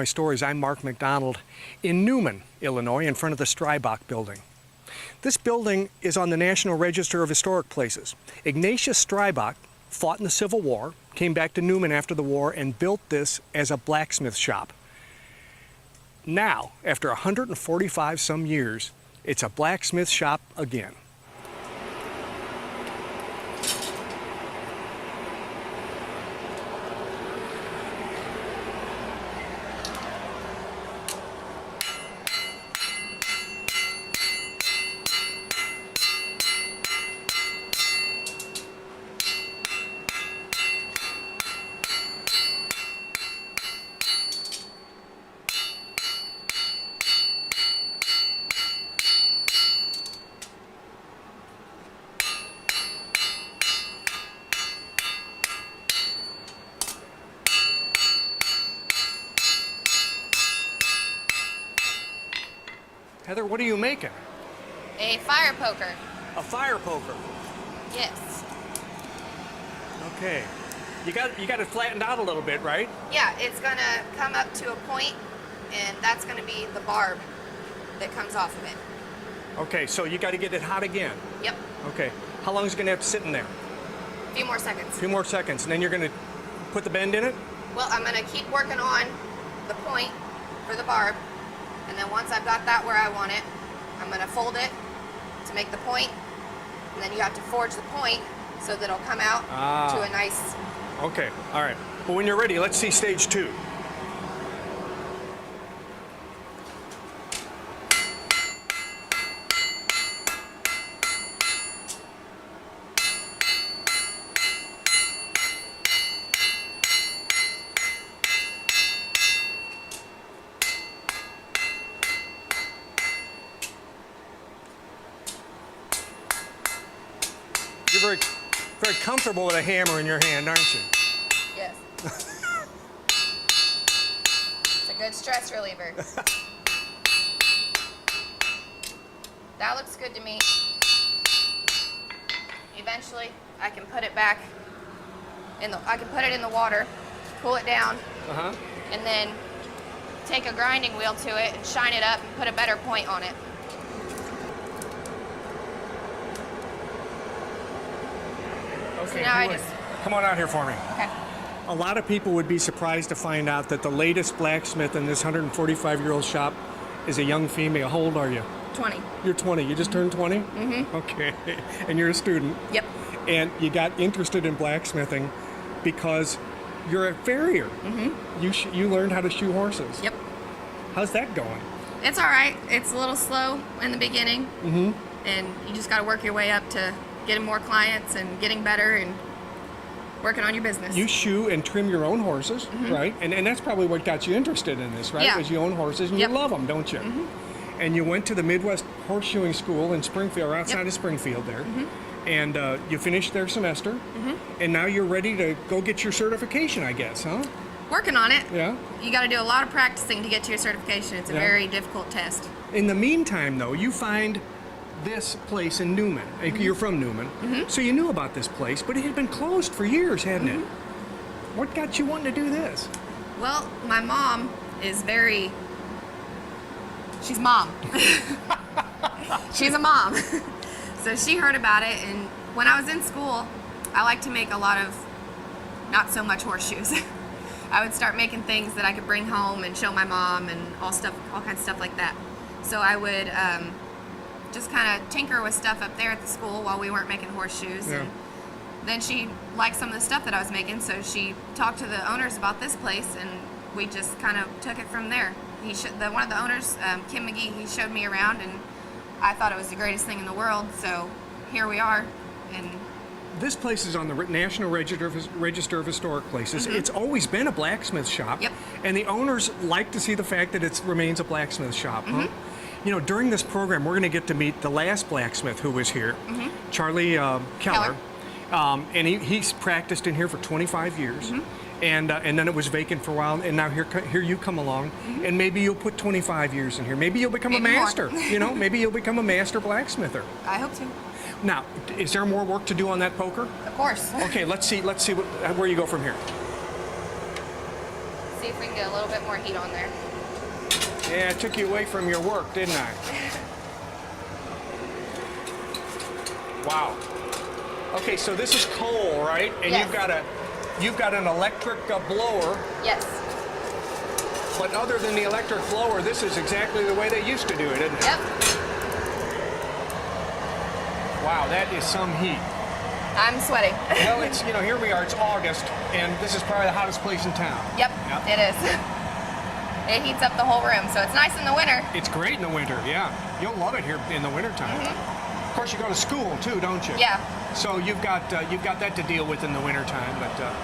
Illinois Stories. I'm Mark McDonald in Newman, Illinois, in front of the Strybach building. This building is on the National Register of Historic Places. Ignatius Strybach fought in the Civil War, came back to Newman after the war, and built this as a blacksmith shop. Now, after 145 some years, it's a blacksmith shop again. Heather, what are you making? A fire poker. A fire poker? Yes. Okay. You got it flattened out a little bit, right? Yeah, it's gonna come up to a point, and that's gonna be the barb that comes off of it. Okay, so you got to get it hot again. Yep. Okay. How long is it going to have to sit in there? A few more seconds. A few more seconds, and then you're going to put the bend in it? Well, I'm gonna keep working on the point for the barb, and then once I've got that where I want it, I'm gonna fold it to make the point, and then you have to forge the point so that it'll come out to a nice... Okay, all right. Well, when you're ready, let's see stage 2. You're very comfortable with a hammer in your hand, aren't you? Yes. It's a good stress reliever. That looks good to me. Eventually, I can put it back in I can put it in the water, cool it down, and then take a grinding wheel to it and shine it up and put a better point on it. Okay, So now come on out here for me. Okay. A lot of people would be surprised to find out that the latest blacksmith in this 145-year-old shop is a young female. How old are you? 20. You're 20. You just turned 20? Mm-hmm. Okay. And you're a student. Yep. And you got interested in blacksmithing because you're a farrier. Mm-hmm. You learned how to shoe horses. Yep. How's that going? It's all right. It's a little slow in the beginning, and you just got to work your way up to getting more clients and getting better and working on your business. You shoe and trim your own horses, right? And that's probably what got you interested in this, right? Yeah. Because you own horses and you love them, don't you? And you went to the Midwest Horseshoeing School in Springfield, or outside of Springfield there, and you finished their semester, and now you're ready to go get your certification, I guess, huh? Working on it. Yeah. You got to do a lot of practicing to get to your certification. It's a very difficult test. In the meantime, though, you find this place in Newman. You're from Newman, so you knew about this place, but it had been closed for years, hadn't it? What got you wanting to do this? Well, my mom is she's mom. She's a mom. So she heard about it, and when I was in school, I liked to make a lot of, not so much horseshoes. I would start making things that I could bring home and show my mom and all kinds of stuff like that. So I would just kind of tinker with stuff up there at the school while we weren't making horseshoes. Yeah. And then she liked some of the stuff that I was making, so she talked to the owners about this place, and we just kind of took it from there. One of the owners, Kim McGee, he showed me around, and I thought it was the greatest thing in the world, so here we are. And this place is on the National Register of Historic Places. It's always been a blacksmith shop, and the owners like to see the fact that it remains a blacksmith shop. You know, during this program, we're going to get to meet the last blacksmith who was here, Charlie Keller. And he's practiced in here for 25 years. And then it was vacant for a while, and now here you come along, and maybe you'll put 25 years in here. Maybe you'll become a master. You know, maybe you'll become a master blacksmither. I hope so. Now, is there more work to do on that poker? Of course. Okay, let's see where you go from here. see if we can get a little bit more heat on there. Yeah, it took you away from your work, didn't I? Wow. Okay, so this is coal, right? And Yes. you've got an electric blower. Yes. But other than the electric blower, this is exactly the way they used to do it, isn't it? Yep. Wow, that is some heat. I'm sweating. Well, it's, you know, here we are, it's August, and this is probably the hottest place in town. Yep, it is. It heats up the whole room, so it's nice in the winter. It's great in the winter, yeah. You'll love it here in the wintertime. Of course, you go to school too, don't you? Yeah. So you've got that to deal with in the wintertime, but a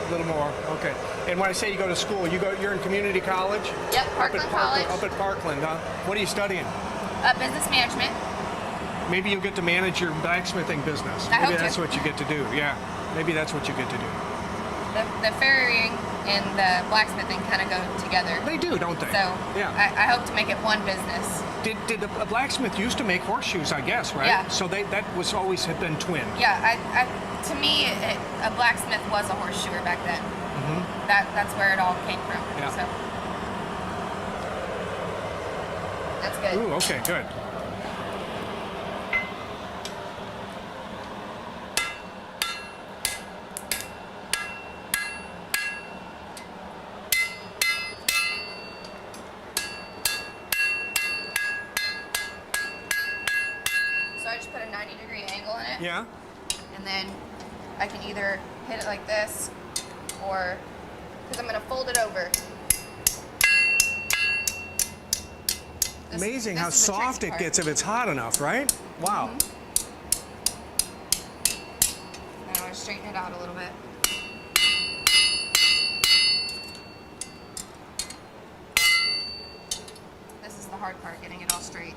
little more. Okay. And when I say you go to school, you're in community college? Yep, Parkland College. Up at Parkland, huh? What are you studying? Business management. Maybe you'll get to manage your blacksmithing business. I hope Maybe that's to. what you get to do. Yeah. Maybe that's what you get to do. The farrieing and the blacksmithing kind of go together. They do, don't they? So yeah. I hope to make it one business. Did a blacksmith used to make horseshoes, I guess, right? Yeah. So that was always had been twin. Yeah, to me, a blacksmith was a horseshoer back then. Mm-hmm. That's where it all came from. Yeah. So that's good. Ooh, okay, good. So I just put a 90-degree angle in it. Yeah. And then I can either hit it like this, or, because I'm going to fold it over. Amazing how is the tricky soft it part. gets if it's hot enough, right? Wow. And I want to straighten it out a little bit. This is the hard part, getting it all straight.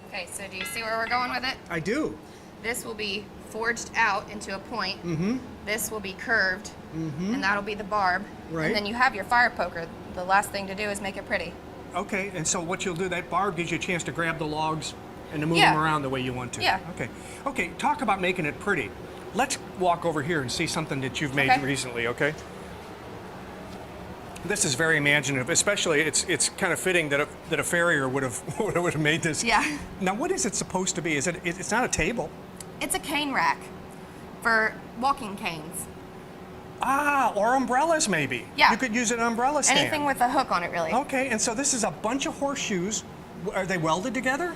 Okay, so do you see where we're going with it? I do. This will be forged out into a point. Mm-hmm. This will be curved, and that'll be the barb. Right. And then you have your fire poker. The last thing to do is make it pretty. Okay, and so what you'll do, that barb gives you a chance to grab the logs and to move Yeah. them around the way you want to. Yeah. Okay. Okay, talk about making it pretty. Let's walk over here and see something that you've made Okay. recently, okay? This is very imaginative, especially it's kind of fitting that a farrier would have made this. Yeah. Now, what is it supposed to be? It's not a table. It's a cane rack for walking canes. Ah, or umbrellas maybe. Yeah. You could use an umbrella stand. Anything with a hook on it, really. Okay, and so this is a bunch of horseshoes. Are they welded together?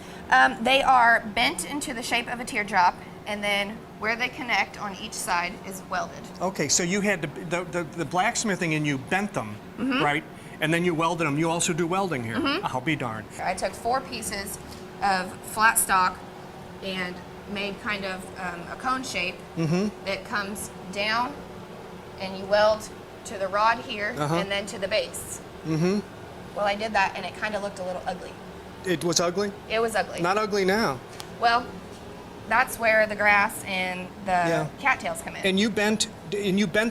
They are bent into the shape of a teardrop, and then where they connect on each side is welded. Okay, so you had the blacksmithing and you bent them, right? And then you welded them. You also do welding here. I'll be darned. I took 4 pieces of flat stock and made kind of a cone shape that comes down, and you weld to the rod here and then to the base. Well, I did that, and it kind of looked a little ugly. It was ugly? It was ugly. Not ugly now. Well, that's where the grass and the cattails come in. And you bent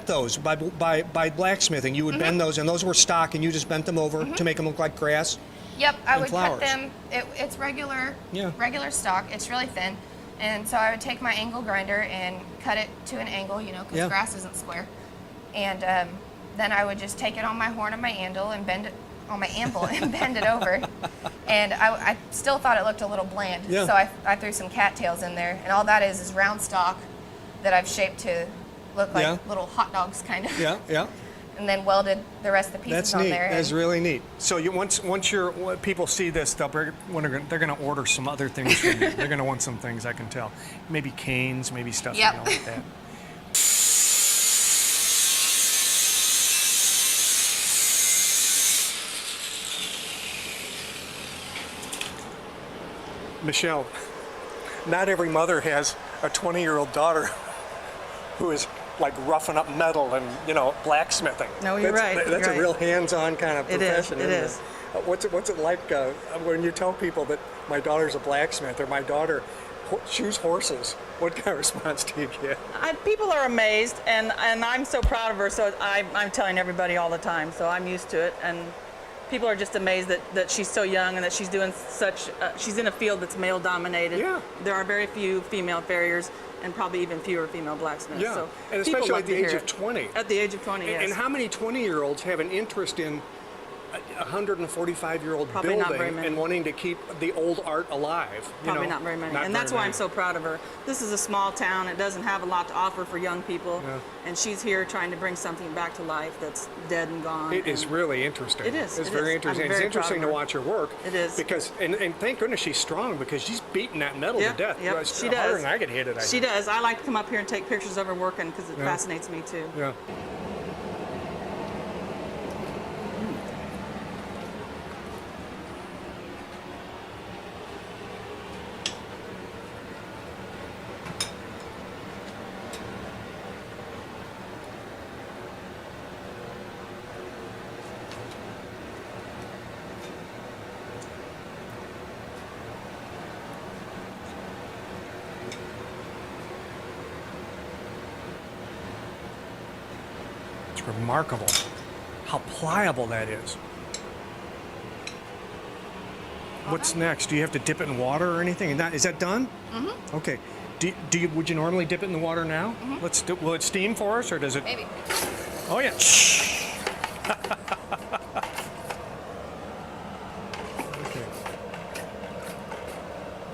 those by blacksmithing. You would bend those, and those were stock, and you just bent them over to make them look like grass. Yep, I and would flowers. cut them. It's regular stock. It's really thin. And so I would take my angle grinder and cut it to an angle, you know, because grass isn't square. And then I would just take it on my horn and my anvil and bend it on my anvil and bend it over. And I still thought it looked a little bland. Yeah. So I threw some cattails in there. And all that is round stock that I've shaped to look like little hot dogs, kind of. Yeah, yeah. And then welded the rest of the pieces That's on neat. there. That's really neat. So once people see this, they're going to order some other things from you. They're going to want some things, I can tell. Maybe canes, maybe stuff like that. Michelle, not every mother has a 20-year-old daughter who is like roughing up metal and, you know, blacksmithing. No, you're right. That's You're a real hands-on kind of profession. It is. What's it like when you tell people that my daughter's a blacksmith or my daughter choose horses, what kind of response do you get? People are amazed, and I'm so proud of her, so I'm telling everybody all the time, so I'm used to it. And people are just amazed that she's so young and that she's doing such, she's in a field that's male dominated. Yeah. There are very few female farriers and probably even fewer female blacksmiths. Yeah, So and people especially love at the to age hear of it. 20. At the age of 20, yes. And how many 20-year-olds have an interest in a 145-year-old Probably not very building many. and wanting to keep the old art alive? Probably not very many. And that's why I'm so proud of her. This is a small town. It doesn't have a lot to offer for young people. Yeah. And she's here trying to bring something back to life that's dead and gone. It is really interesting. It is. It's It very is. interesting. I'm It's very interesting proud to of her. watch her work. It is. Because, and thank goodness she's strong, because she's beating that metal Yeah, to death. yep, It's she harder does. than I could hit it. I She think. does. I like to come up here and take pictures of her working because it fascinates me too. Yeah. It's remarkable how pliable that is. What's next? Do you have to dip it in water or anything? Is that done? Mm-hmm. Okay. Would you normally dip it in the water now? Mm-hmm. Will it steam for us, or does it? Maybe. Oh yeah.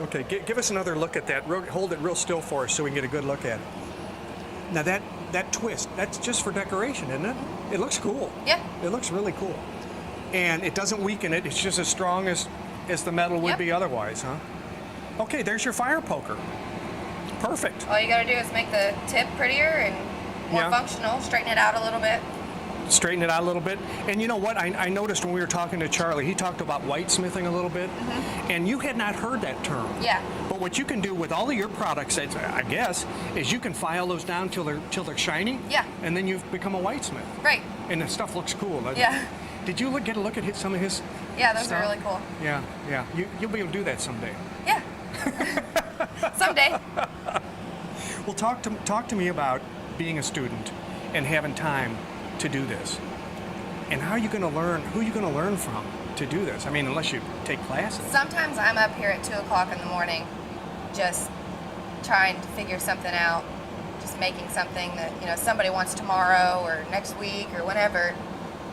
Okay. Okay. Give us another look at that. Hold it real still for us so we can get a good look at it. Now that twist, that's just for decoration, isn't it? It looks cool. Yeah. It looks really cool. And it doesn't weaken it. It's just as strong as the metal would be otherwise, huh? Okay, there's your fire poker. Perfect. All you gotta do is make the tip prettier and more functional, straighten it out a little bit. Straighten it out a little bit. And you know what? I noticed when we were talking to Charlie, he talked about whitesmithing a little bit. Mm-hmm. And you had not heard that term. Yeah. But what you can do with all of your products, I guess, is you can file those down till they're shiny. Yeah. And then you've become a whitesmith. Right. And the stuff looks cool. Doesn't Yeah. it? Did you get a look at some of his Yeah, those stuff? are really cool. Yeah, yeah. You'll be able to do that someday. Yeah. Someday. Well, talk to me about being a student and having time to do this. And how are you going to learn? Who are you going to learn from to do this? I mean, unless you take classes. Sometimes I'm up here at 2 o'clock in the morning just trying to figure something out, just making something that, somebody wants tomorrow or next week or whenever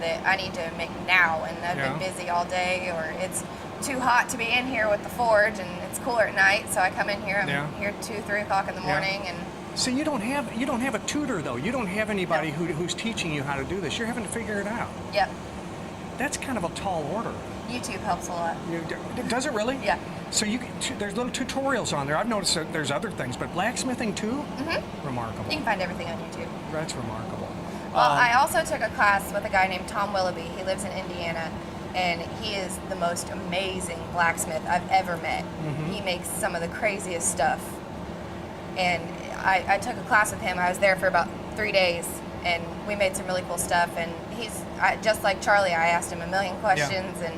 that I need to make now. And I've been busy all day, or it's too hot to be in here with the forge and it's cooler at night, so I come in here. I'm here 2, 3 o'clock in the morning. And so you don't have a tutor, though. You don't have anybody who's teaching you how to do this. You're having to figure it out. Yep. That's kind of a tall order. YouTube helps a lot. Does it really? Yeah. So there's little tutorials on there. I've noticed that there's other things, but blacksmithing too? Mm-hmm. Remarkable. You can find everything on YouTube. That's remarkable. Well, I also took a class with a guy named Tom Willoughby. He lives in Indiana, and he is the most amazing blacksmith I've ever met. Mm-hmm. He makes some of the craziest stuff. And I took a class with him. I was there for about 3 days, and we made some really cool stuff. And just like Charlie, I asked him a million questions, and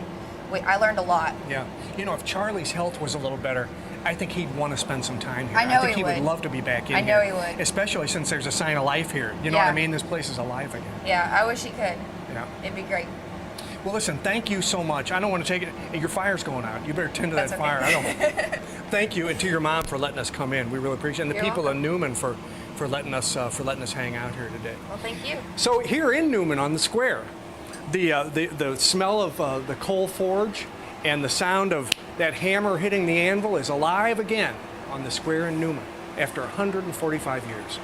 I learned a lot. Yeah. If Charlie's health was a little better, I think he'd want to spend some time here. I know think he would would. love to be back in here. I know he would. Especially since there's a sign of life here. You know what I mean? This place is alive again. Yeah, I wish he could. Yeah. It'd be great. Well, listen, thank you so much. I don't want to take it. Your fire's going out. You better tend to That's that okay. fire. I don't. Thank you, and to your mom for letting us come in. We really appreciate it. And the You're people welcome. in Newman for letting us hang out here today. Well, thank you. So here in Newman on the square, the smell of the coal forge and the sound of that hammer hitting the anvil is alive again on the square in Newman after 145 years.